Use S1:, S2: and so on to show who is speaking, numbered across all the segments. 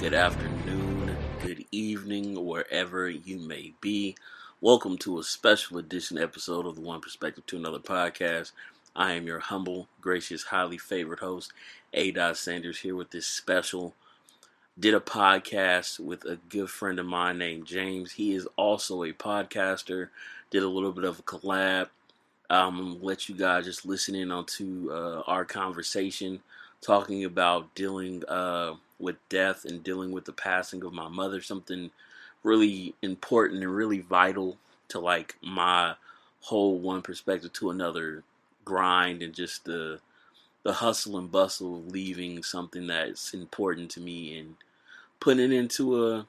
S1: good afternoon, good evening, wherever you may be. Welcome to a special edition episode of the One Perspective to Another podcast. I am your humble, gracious, highly favored host, A. Sanders, here with this special. Did a podcast with a good friend of mine named James. He is also a podcaster. Did a little bit of a collab. I'm going to let you guys just listen in onto our conversation, talking about dealing with death and dealing with the passing of my mother, something really important and really vital to like my whole One Perspective to Another grind, and just the hustle and bustle of leaving something that's important to me and putting it into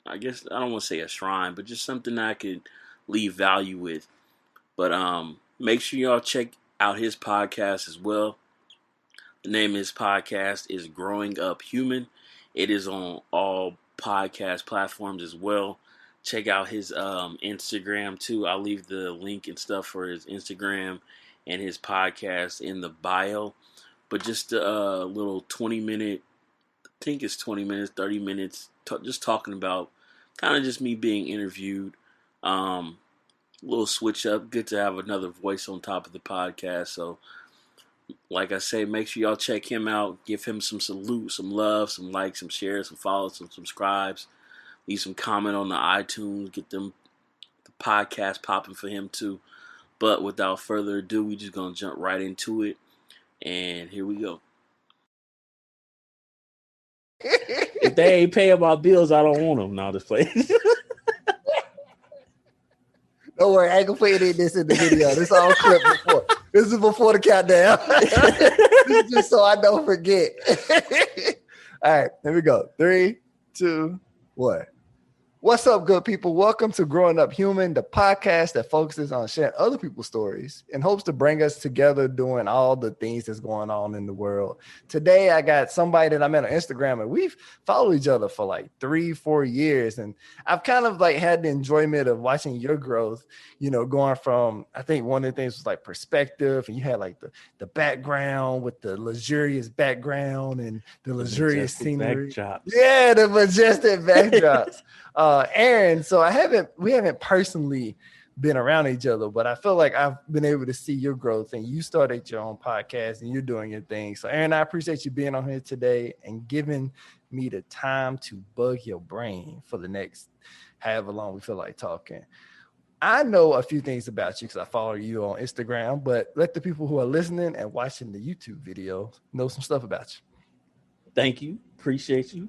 S1: I guess I don't want to say a shrine, but just something I could leave value with. But make sure y'all check out his podcast as well. The name of his podcast is Growing Up Human. It is on all podcast platforms as well. Check out his Instagram too. I'll leave the link and stuff for his Instagram and his podcast in the bio. But just a little 20-minute, I think it's 20 minutes, 30 minutes, just talking about kind of just me being interviewed. Little switch up. Good to have another voice on top of the podcast. So, like I say, make sure y'all check him out. Give him some salute, some love, some likes, some shares, some follows, some subscribes. Leave some comment on the iTunes. Get the podcast popping for him too. But without further ado, we just gonna jump right into it. And here we go. If they ain't paying my bills, I don't want them. Now this place.
S2: Don't worry, I ain't gonna put this in the video. This all clip before. This is before the countdown. This is just so I don't forget. All right, here we go. 3, 2, 1. What's up, good people? Welcome to Growing Up Human, the podcast that focuses on sharing other people's stories and hopes to bring us together doing all the things that's going on in the world. Today, I got somebody that I met on Instagram, and we've followed each other for like 3-4 years. And I've kind of like had the enjoyment of watching your growth, you know, going from, I think one of the things was like perspective, and you had like the background with the luxurious background and the luxurious scenery.
S1: Backdrops.
S2: Yeah, the majestic backdrops. Aaron, so we haven't personally been around each other, but I feel like I've been able to see your growth, and you started your own podcast and you're doing your thing. So Aaron, I appreciate you being on here today and giving me the time to bug your brain for the next however long we feel like talking. I know a few things about you because I follow you on Instagram, but let the people who are listening and watching the YouTube video know some stuff about you.
S1: Thank you. Appreciate you.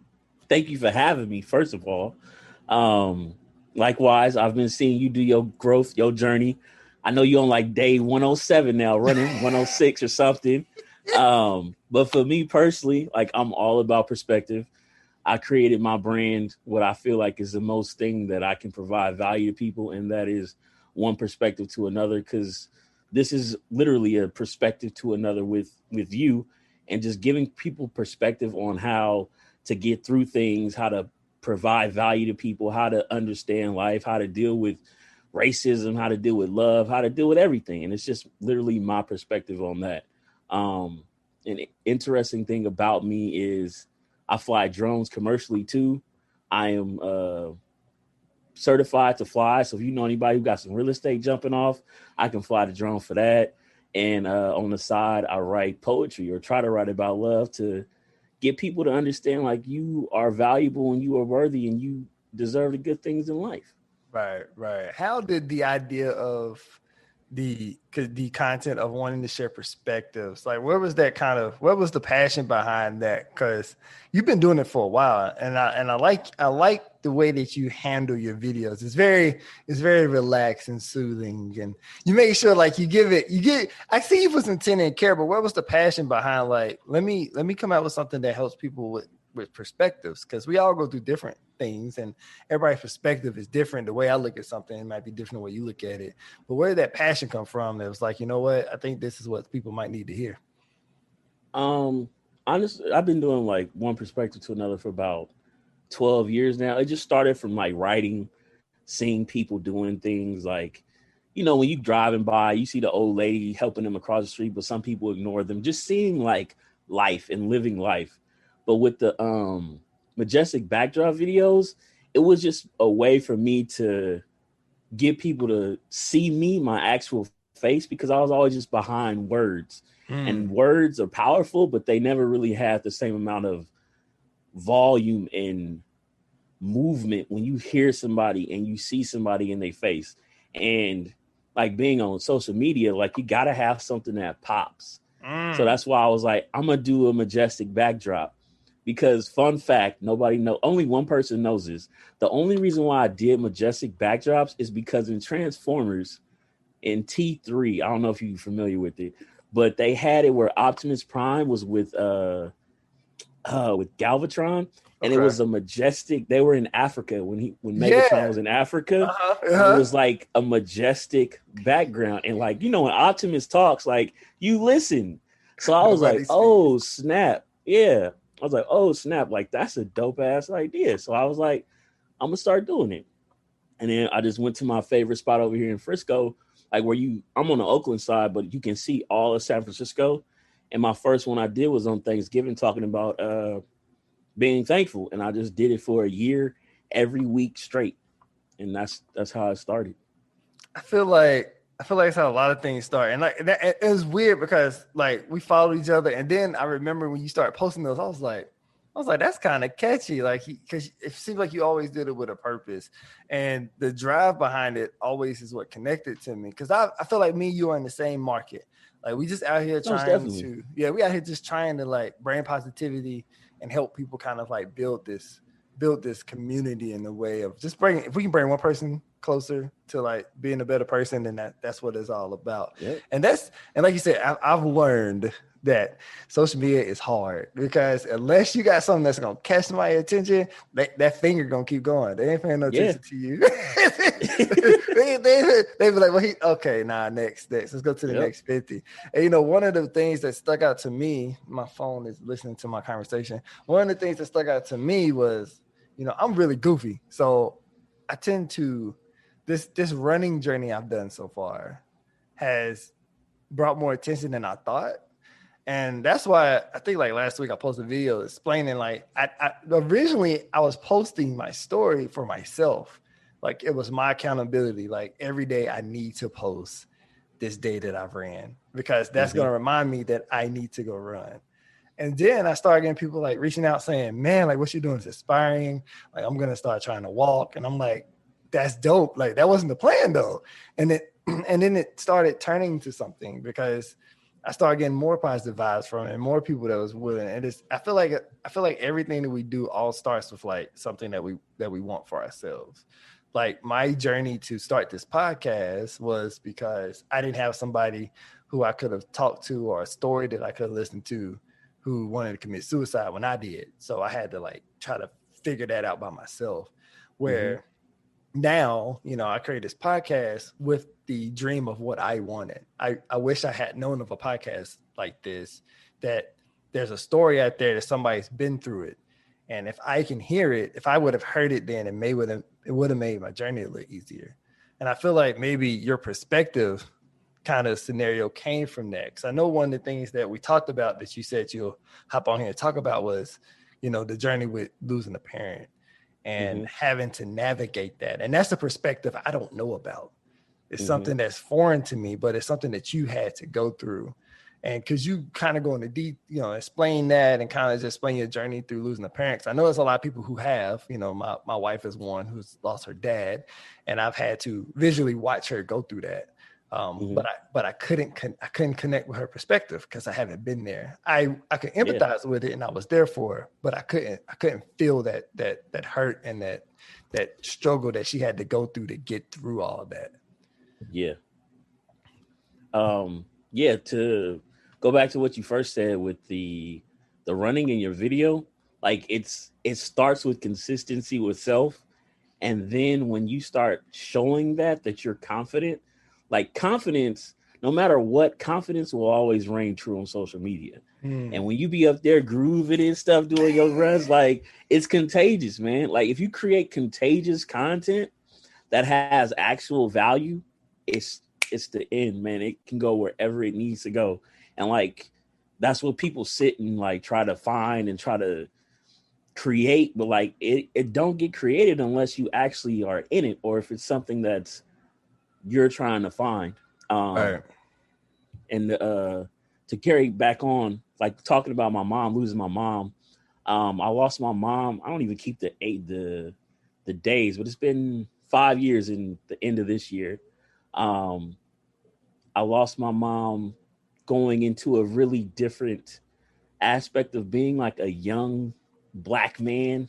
S1: Thank you for having me, first of all. Likewise, I've been seeing you do your growth, your journey. I know you're on like day 107 now, running 106 or something. But for me personally, like I'm all about perspective. I created my brand, what I feel like is the most thing that I can provide value to people, and that is one perspective to another, because this is literally a perspective to another with you, and just giving people perspective on how to get through things, how to provide value to people, how to understand life, how to deal with racism, how to deal with love, how to deal with everything. And it's just literally my perspective on that. An interesting thing about me is I fly drones commercially too. I am certified to fly. So if you know anybody who got some real estate jumping off, I can fly the drone for that. And on the side, I write poetry or try to write about love to get people to understand like you are valuable and you are worthy and you deserve the good things in life.
S2: Right. How did the idea of the content of wanting to share perspectives, like what was the passion behind that? Because you've been doing it for a while, and I like the way that you handle your videos. It's very relaxed and soothing, and you make sure like you get. I see you put some intent and care, but what was the passion behind like let me come out with something that helps people with perspectives, because we all go through different things and everybody's perspective is different. The way I look at something, it might be different the way you look at it. But where did that passion come from that was like, you know what, I think this is what people might need to hear?
S1: Honestly, I've been doing like one perspective to another for about 12 years now. It just started from like writing, seeing people doing things like, you know, when you driving by, you see the old lady helping them across the street, but some people ignore them. Just seeing like life and living life. But with the majestic backdrop videos, it was just a way for me to get people to see me, my actual face, because I was always just behind words. And words are powerful, but they never really have the same amount of volume and movement when you hear somebody and you see somebody in their face. And like being on social media, like you gotta have something that pops. So that's why I was like, I'm gonna do a majestic backdrop. Because fun fact, only one person knows this. The only reason why I did majestic backdrops is because in Transformers in T3, I don't know if you're familiar with it, but they had it where Optimus Prime was with Galvatron, and it was a majestic. They were in Africa when Megatron was in Africa, and it was like a majestic background. And like when Optimus talks, like you listen. So I was like, oh snap, yeah. I was like, oh snap, like that's a dope ass idea. So I was like, I'm gonna start doing it. And then I just went to my favorite spot over here in Frisco, like I'm on the Oakland side, but you can see all of San Francisco. And my first one I did was on Thanksgiving, talking about being thankful. And I just did it for a year, every week straight. And that's how I started.
S2: I feel like it's how a lot of things start. And like it was weird because like we followed each other. And then I remember when you started posting those, I was like, that's kind of catchy. Like because it seems like you always did it with a purpose. And the drive behind it always is what connected to me. Cause I feel like me and you are in the same market. Like we just out here we out here just trying to like bring positivity and help people kind of like build this community in the way of just if we can bring one person closer to like being a better person, then that's what it's all about.
S1: Yep.
S2: And like you said, I've learned that social media is hard because unless you got something that's gonna catch my attention, that finger gonna keep going. They ain't paying no attention to you. they be like, well, next. Let's go to the next 50. And one of the things that stuck out to me, my phone is listening to my conversation. One of the things that stuck out to me was, I'm really goofy. So I tend to this running journey I've done so far has brought more attention than I thought. And that's why I think like last week I posted a video explaining like I originally I was posting my story for myself. Like it was my accountability. Like every day I need to post this day that I've ran because that's going to remind me that I need to go run. And then I started getting people like reaching out saying, man, like what you're doing is inspiring. Like I'm going to start trying to walk. And I'm like, that's dope. Like that wasn't the plan though. And then it started turning to something because I started getting more positive vibes from it and more people that was willing. And I feel like everything that we do all starts with like something that we want for ourselves. Like my journey to start this podcast was because I didn't have somebody who I could have talked to or a story that I could have listened to who wanted to commit suicide when I did. So I had to like try to figure that out by myself. Where now, I created this podcast with the dream of what I wanted. I wish I had known of a podcast like this, that there's a story out there that somebody's been through it. And if I can hear it, if I would have heard it then, it would have made my journey a little easier. And I feel like maybe your perspective kind of scenario came from that. Because I know one of the things that we talked about that you said you'll hop on here and talk about was, the journey with losing a parent and having to navigate that. And that's a perspective I don't know about. It's something that's foreign to me, but it's something that you had to go through. And because you kind of go into deep, explain that and kind of just explain your journey through losing a parent. Cause I know there's a lot of people who have, my wife is one who's lost her dad, and I've had to visually watch her go through that. But I couldn't connect with her perspective because I haven't been there. I could empathize with it and I was there for her, but I couldn't feel that hurt and that struggle that she had to go through to get through all of that.
S1: To go back to what you first said with the running in your video, like it starts with consistency with self. And then when you start showing that you're confident, like confidence, no matter what, confidence will always reign true on social media. And when you be up there grooving and stuff, doing your runs, like it's contagious, man. Like if you create contagious content that has actual value, it's the end, man. It can go wherever it needs to go. And like, that's what people sit and like try to find and try to create, but like it don't get created unless you actually are in it, or if it's something that's you're trying to find.
S2: Right.
S1: And to carry back on, like talking about my mom, losing my mom. I lost my mom. I don't even keep the days, but it's been 5 years in the end of this year. Um, I lost my mom going into a really different aspect of being like a young black man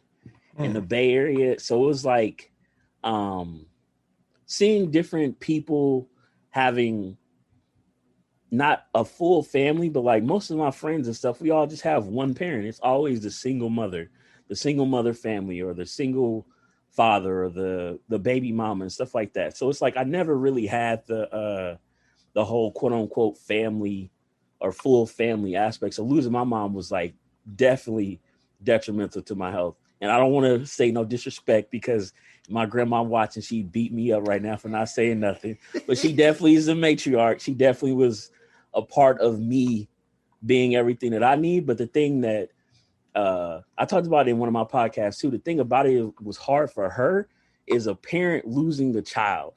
S1: in the Bay Area. So it was like um, seeing different people having not a full family, but like most of my friends and stuff, we all just have one parent. It's always the single mother family, or the single father, or the baby mama and stuff like that. So it's like I never really had the whole quote unquote family or full family aspect. So losing my mom was like definitely detrimental to my health. And I don't want to say no disrespect, because my grandma watching, she beat me up right now for not saying nothing. But she definitely is a matriarch. She definitely was a part of me being everything that I need. But the thing that I talked about in one of my podcasts too, the thing about it was hard for her is a parent losing a child.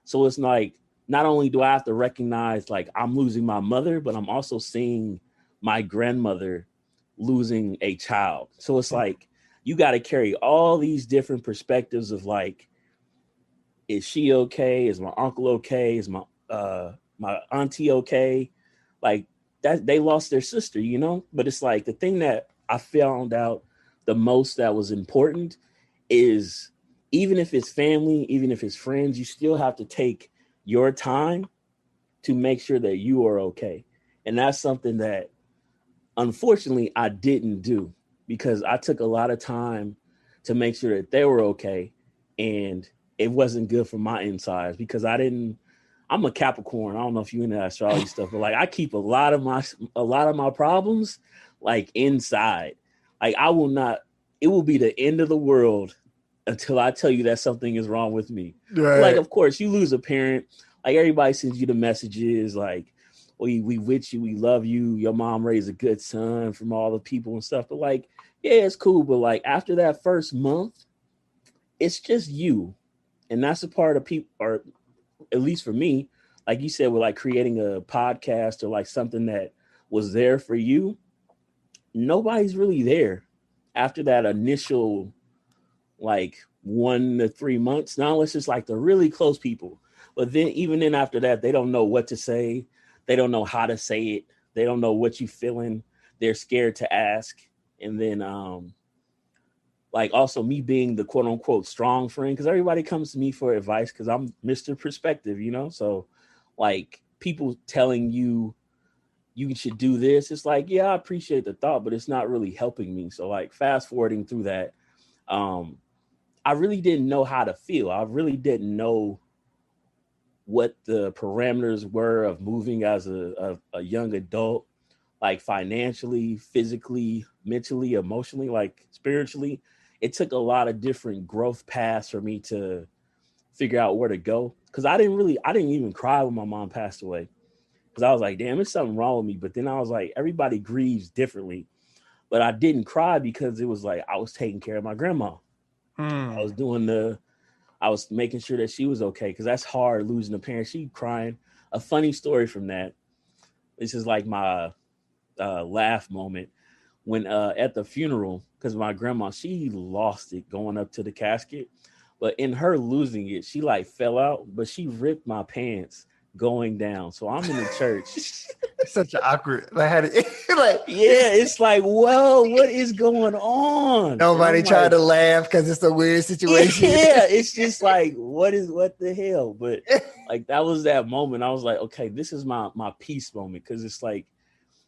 S1: So it's like, not only do I have to recognize like I'm losing my mother, but I'm also seeing my grandmother losing a child. So it's like you got to carry all these different perspectives of like, is she okay? Is my uncle okay? Is my auntie okay? Like that they lost their sister, you know? But it's like the thing that I found out the most that was important is, even if it's family, even if it's friends, you still have to take your time to make sure that you are okay. And that's something that unfortunately I didn't do, because I took a lot of time to make sure that they were okay. And it wasn't good for my insides, because I'm a Capricorn. I don't know if you into astrology stuff, but like I keep a lot of my problems like inside. Like I will not, it will be the end of the world until I tell you that something is wrong with me. But like,
S2: Right.
S1: of course, you lose a parent, like everybody sends you the messages like, we with you, we love you, your mom raised a good son, from all the people and stuff. But like, yeah, it's cool. But like after that first month, it's just you. And that's a part of people, or at least for me, like you said, with like creating a podcast or like something that was there for you, nobody's really there after that initial like 1 to 3 months. Now it's just like the really close people. But then even then after that, they don't know what to say. They don't know how to say it. They don't know what you feeling. They're scared to ask. And then like also me being the quote unquote strong friend, because everybody comes to me for advice because I'm Mr. Perspective, you know? So like people telling you you should do this, it's like, yeah, I appreciate the thought, but it's not really helping me. So like fast forwarding through that, um, I really didn't know how to feel. I really didn't know what the parameters were of moving as a young adult, like financially, physically, mentally, emotionally, like spiritually. It took a lot of different growth paths for me to figure out where to go. Cause I didn't even cry when my mom passed away. Cause I was like, damn, there's something wrong with me. But then I was like, everybody grieves differently. But I didn't cry because it was like I was taking care of my grandma. I was doing I was making sure that she was okay, because that's hard losing a parent. She crying. A funny story from that. This is like my laugh moment when at the funeral, because my grandma, she lost it going up to the casket, but in her losing it, she like fell out, but she ripped my pants going down. So I'm in the church.
S2: It's such an awkward. I had it like
S1: Yeah, it's like, whoa, what is going on? And
S2: nobody
S1: I'm
S2: tried
S1: like,
S2: to laugh because it's a weird situation.
S1: yeah, it's just like, what the hell? But like that was that moment. I was like, okay, this is my peace moment, because it's like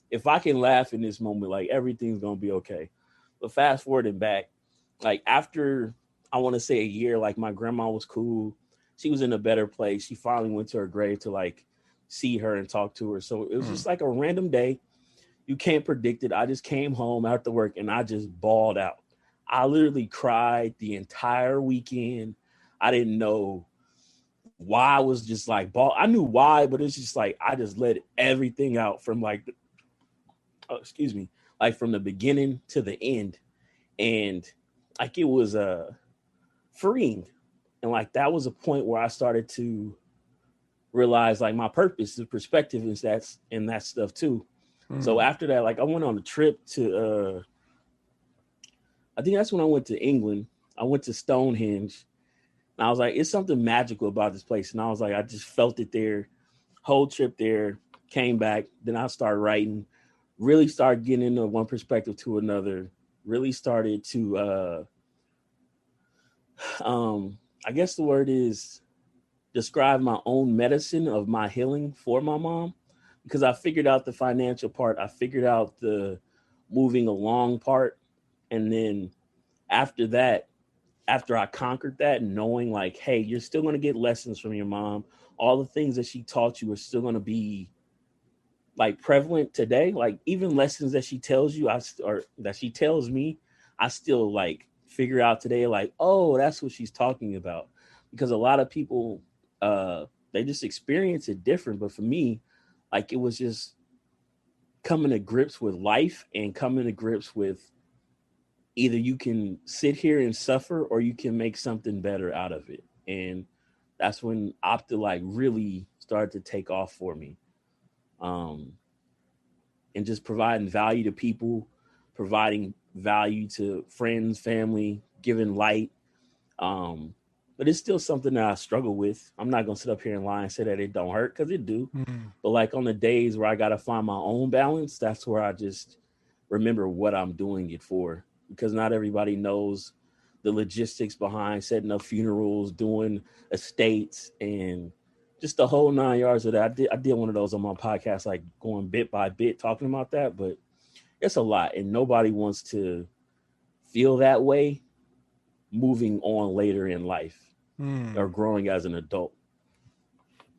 S1: if I can laugh in this moment, like everything's gonna be okay. But fast forwarding back, like after I want to say a year, like my grandma was cool. She was in a better place. She finally went to her grave to like see her and talk to her. So it was just like a random day. You can't predict it. I just came home after work and I just bawled out. I literally cried the entire weekend. I didn't know why. I was just like ball. I knew why, but it's just like I just let everything out from like, oh, excuse me, like from the beginning to the end. And like it was freeing. And like that was a point where I started to realize like my purpose, the perspective is that's and that stuff too. So after that, like I went on a trip to I think that's when I went to England. I went to Stonehenge. And I was like, it's something magical about this place. And I was like, I just felt it there. Whole trip there, came back. Then I started writing, really started getting into one perspective to another, really started to I guess the word is describe my own medicine of my healing for my mom, because I figured out the financial part, I figured out the moving along part, and then after that, after I conquered that, knowing like, hey, you're still going to get lessons from your mom, all the things that she taught you are still going to be like prevalent today. Like even lessons that she tells you, or that she tells me, I still like figure out today. Like, oh, that's what she's talking about. Because a lot of people, they just experience it different. But for me, like it was just coming to grips with life and coming to grips with either you can sit here and suffer or you can make something better out of it. And that's when Opta like really started to take off for me. Um, and just providing value to people, providing value to friends, family, giving light. Um, but it's still something that I struggle with. I'm not gonna sit up here and lie and say that it don't hurt, because it do. But like on the days where I gotta find my own balance, that's where I just remember what I'm doing it for. Because not everybody knows the logistics behind setting up funerals, doing estates, and just the whole 9 yards of that. I did one of those on my podcast, like going bit by bit, talking about that. But it's a lot, and nobody wants to feel that way moving on later in life or growing as an adult.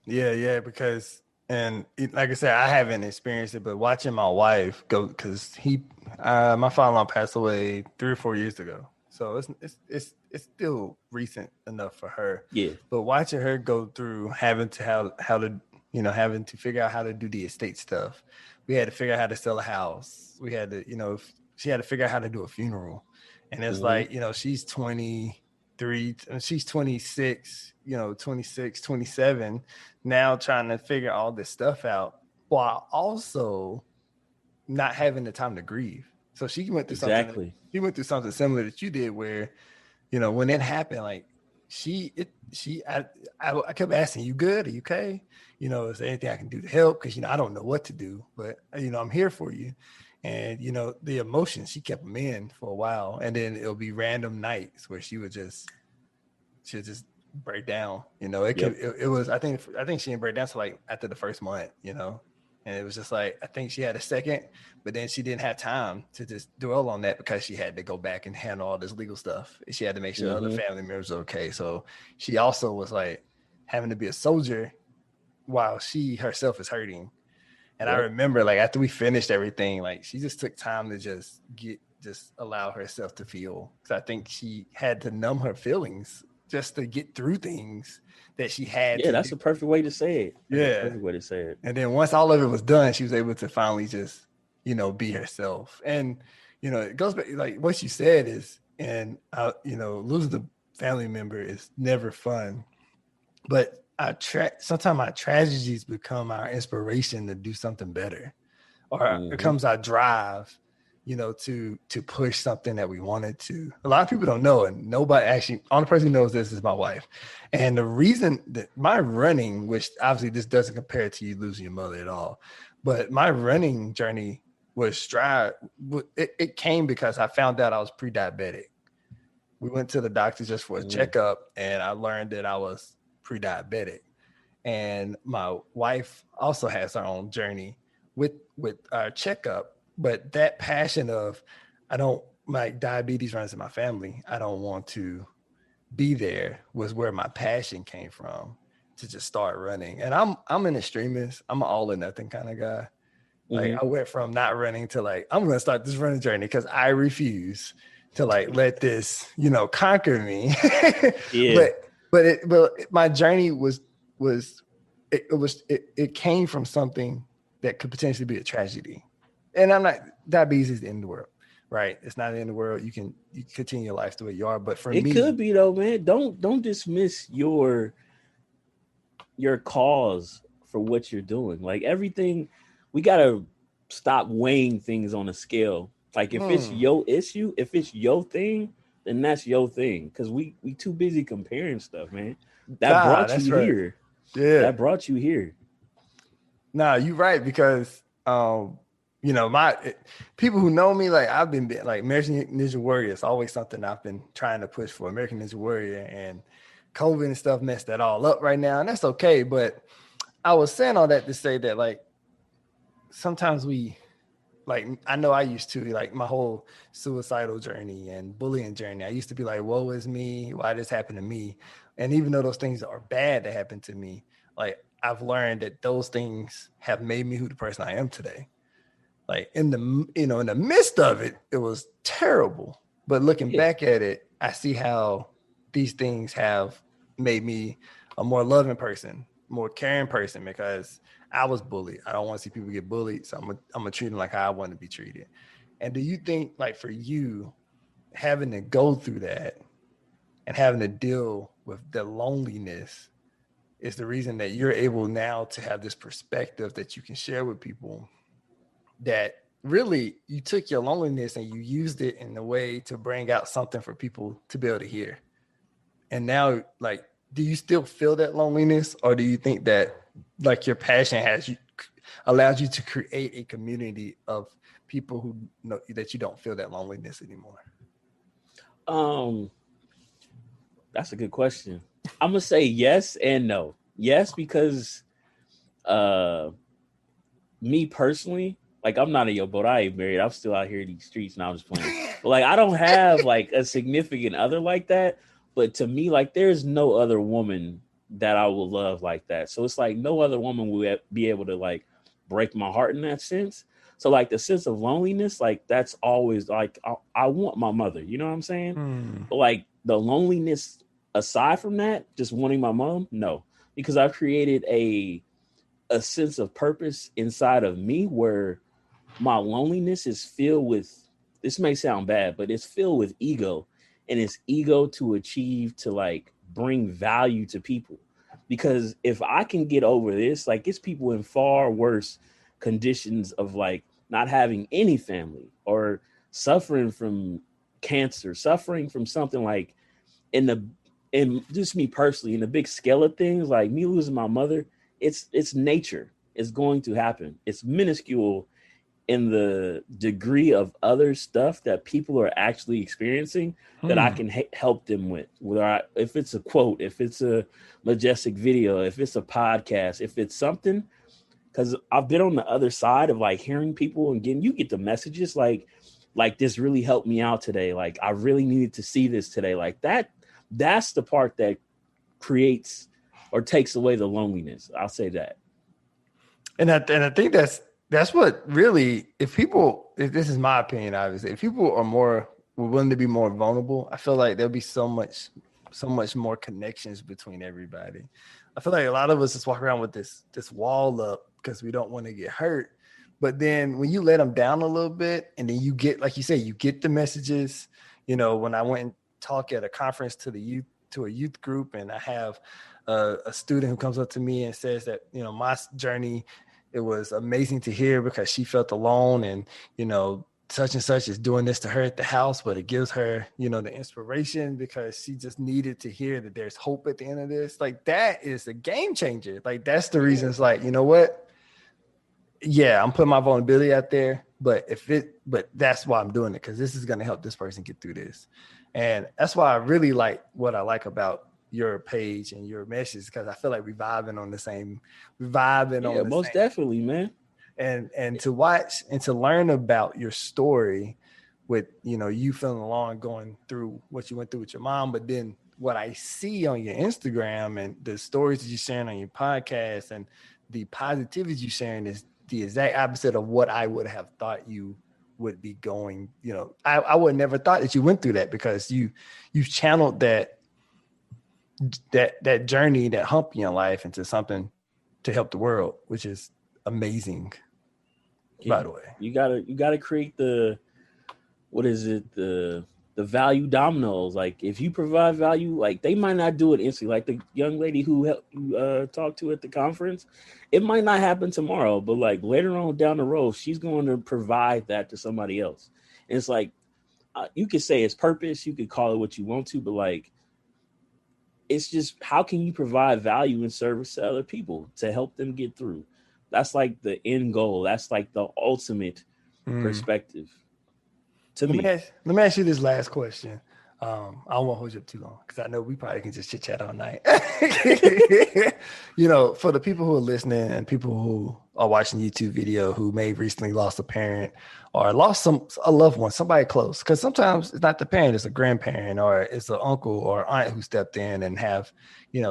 S2: Yeah, because like I said, I haven't experienced it, but watching my wife go, because my father-in-law passed away 3 or 4 years ago, so it's still recent enough for her.
S1: Yeah,
S2: but watching her go through having to having to figure out how to do the estate stuff, we had to figure out how to sell a house. We had to, she had to figure out how to do a funeral, and it's like she's 23, she's 26, 26, 27, now trying to figure all this stuff out while also not having the time to grieve. So she went through
S1: exactly.
S2: something similar that you did, where, when it happened, like I kept asking, you good? Are you okay? Is there anything I can do to help? Because, I don't know what to do, but, I'm here for you. And, the emotions, she kept them in for a while. And then it'll be random nights where she'll just break down. It was, I think she didn't break down till like after the first month, and it was just like, I think she had a second, but then she didn't have time to just dwell on that because she had to go back and handle all this legal stuff. She had to make sure other family members are okay. So she also was like having to be a soldier while she herself is hurting. And I remember, like, after we finished everything, like, she just took time to just allow herself to feel. Because I think she had to numb her feelings just to get through things that she had to
S1: that's
S2: do.
S1: a perfect way to say it.
S2: That's
S1: a perfect way to say it.
S2: And then once all of it was done, she was able to finally just, be herself. And, it goes back, like what you said is, and, losing a family member is never fun. But sometimes our tragedies become our inspiration to do something better, or becomes our drive, to push something that we wanted to. A lot of people don't know, and nobody actually, only person who knows this is my wife. And the reason that my running, which obviously this doesn't compare to you losing your mother at all, but my running journey was it came because I found out I was pre-diabetic. We went to the doctor just for a checkup, and I learned that I was pre-diabetic. And my wife also has her own journey with our checkup, but that passion of, my diabetes runs in my family, I don't want to be there, was where my passion came from to just start running. And I'm an extremist. I'm an all or nothing kind of guy. Like, I went from not running to like, I'm going to start this running journey because I refuse to like let this, conquer me.
S1: Yeah.
S2: but my journey it came from something that could potentially be a tragedy. And I'm not, diabetes is the end of the world, right? It's not in the world. You continue your life the way you are. But for
S1: It
S2: me,
S1: could be though, man. Don't dismiss your cause for what you're doing. Like everything, we gotta stop weighing things on a scale. Like if it's your issue, if it's your thing, then that's your thing. Cause we too busy comparing stuff, man. That
S2: nah,
S1: brought
S2: that's
S1: you
S2: right.
S1: here.
S2: Yeah.
S1: That brought you here.
S2: Nah, you're right because people who know me, like I've been like American Ninja Warrior is always something I've been trying to push for. American Ninja Warrior, and COVID and stuff messed that all up right now, and that's okay. But I was saying all that to say that like sometimes I know I used to like my whole suicidal journey and bullying journey. I used to be like, woe is me, why this happened to me? And even though those things are bad that happened to me, like I've learned that those things have made me who the person I am today. Like in the midst of it, it was terrible. But looking
S1: Yeah.
S2: back at it, I see how these things have made me a more loving person, more caring person, because I was bullied. I don't want to see people get bullied, so I'm gonna treat them like how I want to be treated. And do you think, like for you, having to go through that and having to deal with the loneliness is the reason that you're able now to have this perspective that you can share with people, that really you took your loneliness and you used it in a way to bring out something for people to be able to hear? And now, like, do you still feel that loneliness, or do you think that like your passion allows you to create a community of people who know that you don't feel that loneliness anymore?
S1: Um, that's a good question. I'm gonna say yes and no. Yes, because uh me personally, like I'm not in your boat. I ain't married. I'm still out here in these streets, and I'm just playing. But like I don't have like a significant other like that. But to me, like there's no other woman that I will love like that. So it's like no other woman will be able to like break my heart in that sense. So like the sense of loneliness, like that's always like I want my mother. You know what I'm saying? But like the loneliness aside from that, just wanting my mom, no, because I've created a sense of purpose inside of me where my loneliness is filled with, this may sound bad, but it's filled with ego, and it's ego to achieve, to like bring value to people. Because if I can get over this, like it's people in far worse conditions of like not having any family or suffering from cancer, suffering from something like in the, and just me personally, in the big scale of things, like me losing my mother, it's nature. It's going to happen. It's minuscule in the degree of other stuff that people are actually experiencing that I can help them with. If it's a quote, if it's a majestic video, if it's a podcast, if it's something, because I've been on the other side of like hearing people and you get the messages like this really helped me out today. Like I really needed to see this today. Like that's the part that creates or takes away the loneliness. I'll say that.
S2: And I think that's what really, if this is my opinion, obviously, if people are more willing to be more vulnerable, I feel like there'll be so much more connections between everybody. I feel like a lot of us just walk around with this wall up because we don't want to get hurt. But then when you let them down a little bit, and then you get, like you say, you get the messages. You know, when I went and talk at a conference to a youth group, and I have a student who comes up to me and says that, you know, my journey, it was amazing to hear because she felt alone, and, you know, such and such is doing this to her at the house, but it gives her, you know, the inspiration because she just needed to hear that there's hope at the end of this. Like that is a game changer. Like that's the reason it's like, you know what? Yeah, I'm putting my vulnerability out there, but that's why I'm doing it, because this is going to help this person get through this. And that's why I really like what I like about your page and your message, because I feel like we're vibing on the same.
S1: Most definitely, man.
S2: And to watch and to learn about your story with, you know, you feeling along, going through what you went through with your mom, but then what I see on your Instagram and the stories that you're sharing on your podcast and the positivity you're sharing is the exact opposite of what I would have thought you would be going. You know, I would never thought that you went through that, because you've channeled that journey, that hump in your life, into something to help the world, which is amazing.
S1: Yeah.
S2: By the way,
S1: You gotta create the what is it, the value dominoes. Like if you provide value, like they might not do it instantly. Like the young lady who helped you talk to at the conference, it might not happen tomorrow, but like later on down the road, she's going to provide that to somebody else. And it's like you could say it's purpose, you could call it what you want to, but like it's just how can you provide value and service to other people to help them get through? That's like the end goal. That's like the ultimate perspective to me.
S2: Let me ask you this last question. I won't hold you up too long because I know we probably can just chit chat all night. For the people who are listening and people who are watching YouTube video who may have recently lost a parent or lost a loved one, somebody close. Because sometimes it's not the parent, it's a grandparent or it's an uncle or aunt who stepped in and have,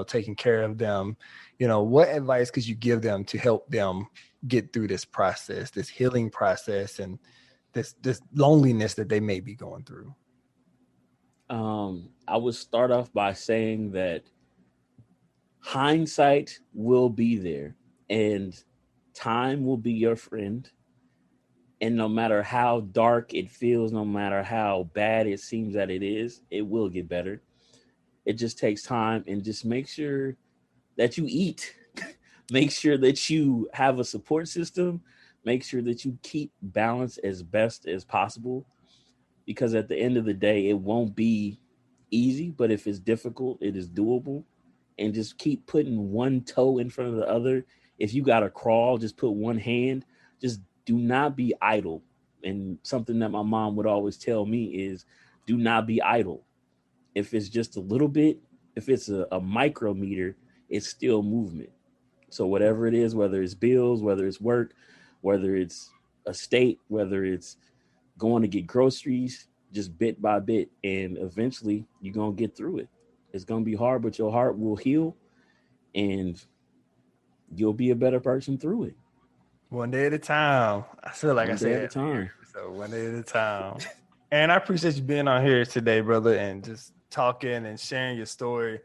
S2: taken care of them. What advice could you give them to help them get through this process, this healing process, and this loneliness that they may be going through?
S1: I would start off by saying that hindsight will be there and time will be your friend. And no matter how dark it feels, no matter how bad it seems that it will get better. It just takes time, and just make sure that you eat. Make sure that you have a support system. Make sure that you keep balance as best as possible. Because at the end of the day, it won't be easy, but if it's difficult, it is doable. And just keep putting one toe in front of the other. If you got to crawl, just put one hand. Just do not be idle. And something that my mom would always tell me is do not be idle. If it's just a little bit, if it's a micrometer, it's still movement. So whatever it is, whether it's bills, whether it's work, whether it's a state, whether it's going to get groceries, just bit by bit, and eventually you're going to get through it. It's going to be hard, but your heart will heal and you'll be a better person through it.
S2: One day at a time. I feel like
S1: One
S2: I
S1: day
S2: said
S1: at a time.
S2: So one day at a time. And I appreciate you being on here today, brother, and just talking and sharing your story.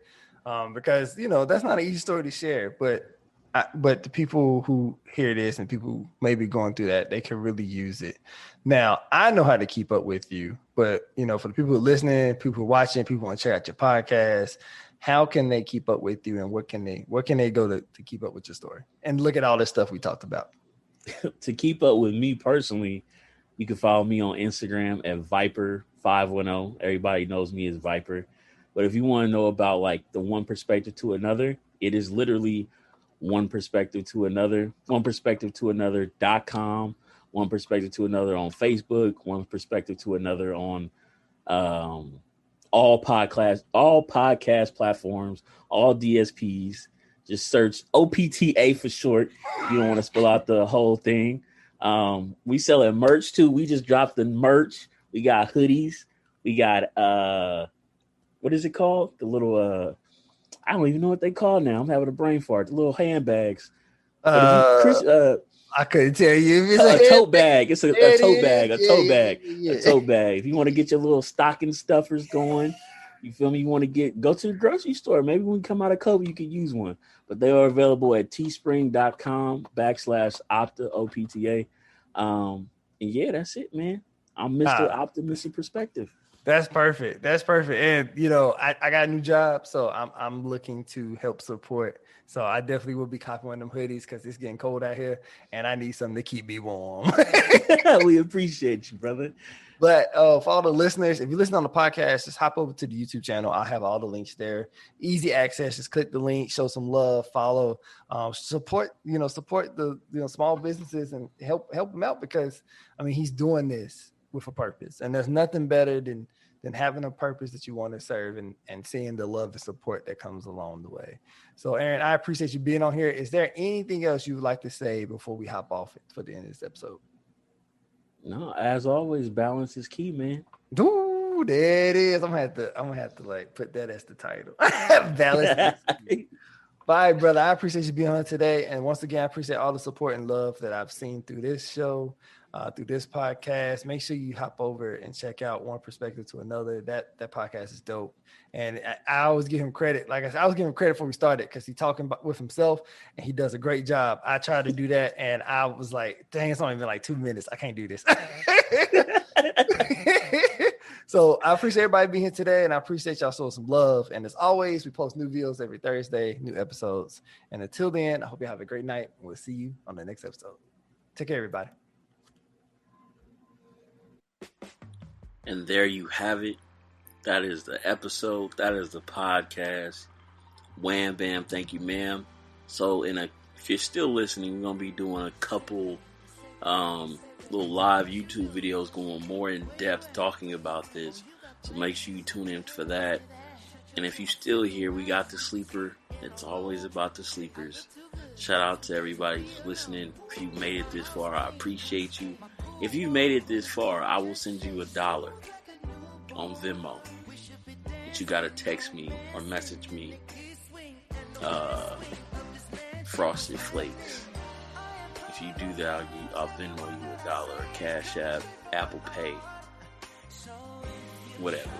S2: Because, that's not an easy story to share, but the people who hear this and people who may be going through that, they can really use it. Now, I know how to keep up with you, but, for the people who are listening, people who are watching, people who want to check out your podcast, how can they keep up with you and where can they go to keep up with your story and look at all this stuff we talked about?
S1: To keep up with me personally, you can follow me on Instagram at Viper510. Everybody knows me as Viper. But if you want to know about like the one perspective to another, it is literally one perspective to another, one perspective to another.com, one perspective to another on Facebook, one perspective to another on all podcast platforms, all DSPs. Just search OPTA for short. You don't want to spell out the whole thing. We selling merch too. We just dropped the merch. We got hoodies. We got what is it called? The little I don't even know what they call now. I'm having a brain fart. The little handbags.
S2: I couldn't tell you.
S1: It's a tote bag. It's a tote bag. A tote bag. A tote bag. If you want to get your little stocking stuffers going, you feel me? You want to go to the grocery store. Maybe when you come out of COVID, you could use one. But they are available at teespring.com/Opta, OPTA. And yeah, that's it, man. I'm Mr. Optimistic Perspective.
S2: That's perfect. And I got a new job, so I'm looking to help support. So I definitely will be copying one of them hoodies because it's getting cold out here, and I need something to keep me warm.
S1: We appreciate you, brother.
S2: But for all the listeners, if you listen on the podcast, just hop over to the YouTube channel. I'll have all the links there. Easy access. Just click the link, show some love, follow, support the small businesses and help them out because he's doing this with a purpose, and there's nothing better than having a purpose that you want to serve and seeing the love and support that comes along the way. So Aaron, I appreciate you being on here. Is there anything else you would like to say before we hop off for the end of this episode?
S1: No, as always, balance is key, man.
S2: Dude, there it is. I'm gonna have to like put that as the title. Balance is key. Bye, brother. I appreciate you being on today. And once again, I appreciate all the support and love that I've seen through this show, through this podcast. Make sure you hop over and check out One Perspective to Another. That podcast is dope. And I always give him credit. Like I said, I was giving him credit before we started because he's talking with himself and he does a great job. I tried to do that and I was like, dang, it's only been like 2 minutes. I can't do this. So I appreciate everybody being here today, and I appreciate y'all showing some love. And as always, we post new videos every Thursday, new episodes. And until then, I hope you have a great night, and we'll see you on the next episode. Take care, everybody.
S1: And there you have it. That is the episode. That is the podcast. Wham, bam, thank you, ma'am. So if you're still listening, we're going to be doing a couple little live YouTube videos going more in depth talking about this. So make sure you tune in for that. And if you're still here, we got the sleeper. It's always about the sleepers. Shout out to everybody who's listening. If you made it this far, I appreciate you. If you made it this far, I will send you $1 on Venmo. But you gotta text me or message me Frosted Flakes. If you do that, I'll Venmo you $1, Cash App, Apple Pay, whatever.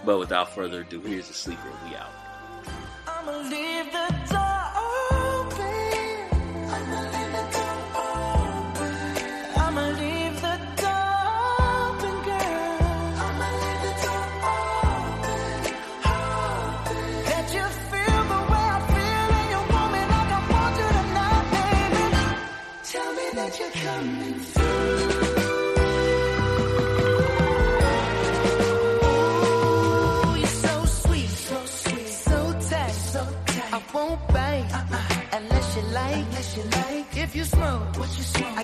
S1: But without further ado, here's the sleeper. We out.
S3: I'ma leave the door open. I'ma leave the door open. I'ma leave the door open, girl. I'ma leave the door open. That you feel the way I feel, and you want me like I want you tonight, baby. Tell me that you're coming through. I won't bite unless you like. If you smoke, what you smoke?